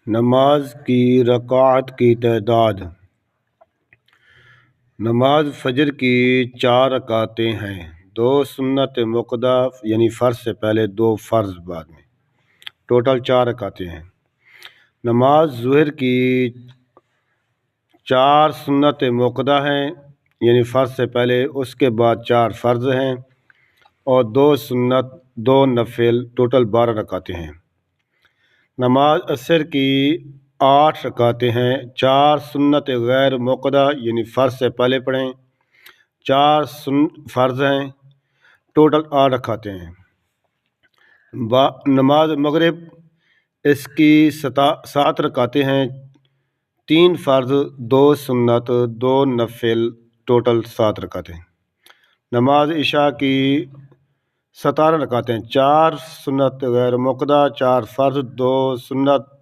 نماز کی رکعت کی تعداد۔ نماز فجر کی 4 رکعتیں ہیں، 2 سنت مؤکدہ یعنی فرض سے پہلے، 2 فرض بعد میں، ٹوٹل 4 رکعتیں ہیں۔ نماز ظہر کی 4 سنت مؤکدہ ہیں یعنی فرض سے پہلے، اس کے بعد 4 فرض ہیں اور 2 سنت 2 نفل، ٹوٹل 12 رکعتیں ہیں۔ نماز عصر کی 8 رکعتیں ہیں، 4 سنت غیر مؤکدہ یعنی فرض سے پہلے پڑھیں، 4 فرض ہیں، ٹوٹل 8 رکعتیں ہیں۔ نماز مغرب، اس کی 7 رکعتیں ہیں، 3 فرض، 2 سنت 2 نفل، ٹوٹل 7 رکعتیں۔ نماز عشاء کی 17 رکعتیں، 4 سنت غیر مؤکدہ، 4 فرض، 2 سنت